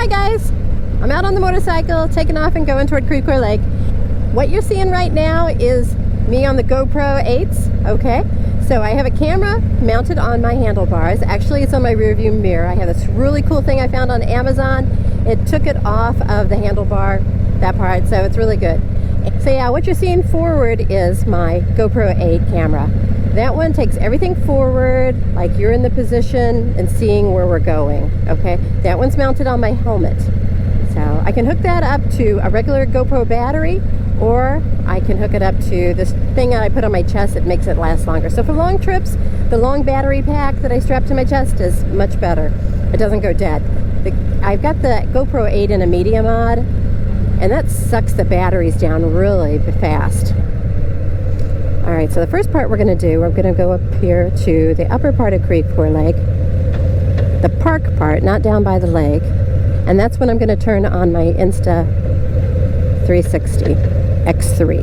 Hi guys, I'm out on the motorcycle taking off and going toward Creecore Lake. What you're seeing right now is me on the GoPro 8s, okay? So I have a camera mounted on my handlebars. Actually, it's on my rear view mirror. I have this really cool thing I found on Amazon. It took it off of the handlebar, that part, so it's really good. So yeah, what you're seeing forward is my GoPro 8 camera. That one takes everything forward, like you're in the position and seeing where we're going, okay? That one's mounted on my helmet. So I can hook that up to a regular GoPro battery, or I can hook it up to this thing that I put on my chest that makes it last longer. So for long trips, the long battery pack that I strap to my chest is much better. It doesn't go dead. I've got the GoPro 8 in a media mod, and that sucks the batteries down really fast. All right, so the first part we're gonna do, we're gonna go up here to the upper part of Creecore Lake, the park part, not down by the lake, and that's when I'm gonna turn on my Insta360 X3.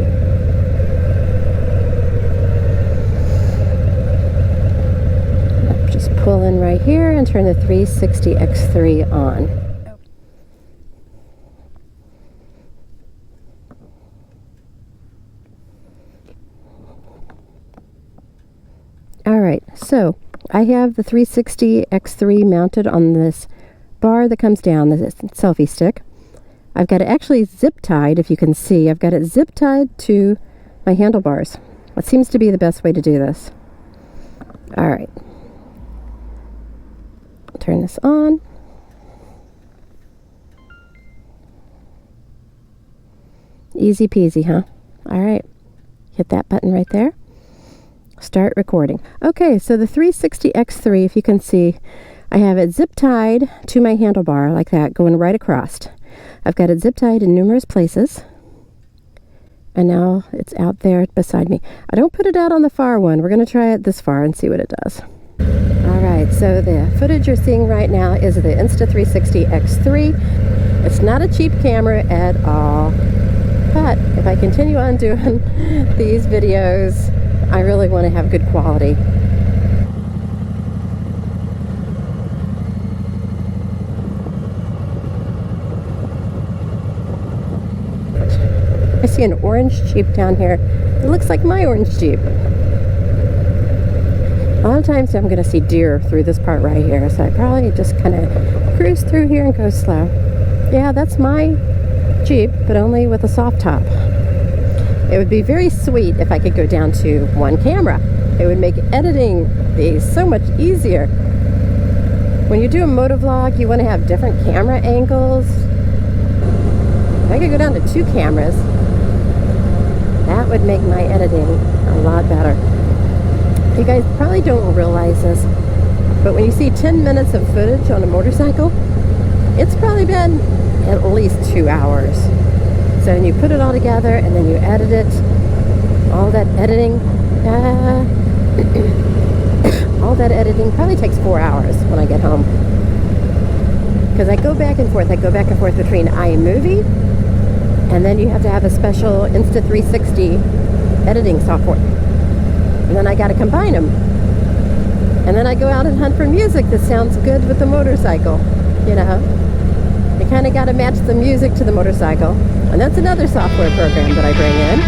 Just pull in right here and turn the 360 X3 on. All right, so I have the 360 X3 mounted on this bar that comes down, this selfie stick. I've got it actually zip tied, if you can see. I've got it zip tied to my handlebars. That seems to be the best way to do this. All right. Turn this on. Easy peasy, huh? All right. Hit that button right there. Start recording. Okay, so the 360 X3, if you can see, I have it zip tied to my handlebar like that, going right across. I've got it zip tied in numerous places, and now it's out there beside me. I don't put it out on the far one. We're going to try it this far and see what it does. All right, so the footage you're seeing right now is the Insta360 X3. It's not a cheap camera at all, but if I continue on doing these videos, I really want to have good quality. I see an orange Jeep down here. It looks like my orange Jeep. A lot of times I'm going to see deer through this part right here, so I probably just kind of cruise through here and go slow. Yeah, that's my Jeep, but only with a soft top. It would be very sweet if I could go down to one camera. It would make editing these so much easier. When you do a motovlog, you want to have different camera angles. If I could go down to 2 cameras, that would make my editing a lot better. You guys probably don't realize this, but when you see 10 minutes of footage on a motorcycle, it's probably been at least 2 hours. So when you put it all together and then you edit it, all that editing, all that editing probably takes 4 hours when I get home. Because I go back and forth between iMovie, and then you have to have a special Insta360 editing software. And then I got to combine them. And then I go out and hunt for music that sounds good with the motorcycle, you know. You kind of got to match the music to the motorcycle. And that's another software program that I bring in.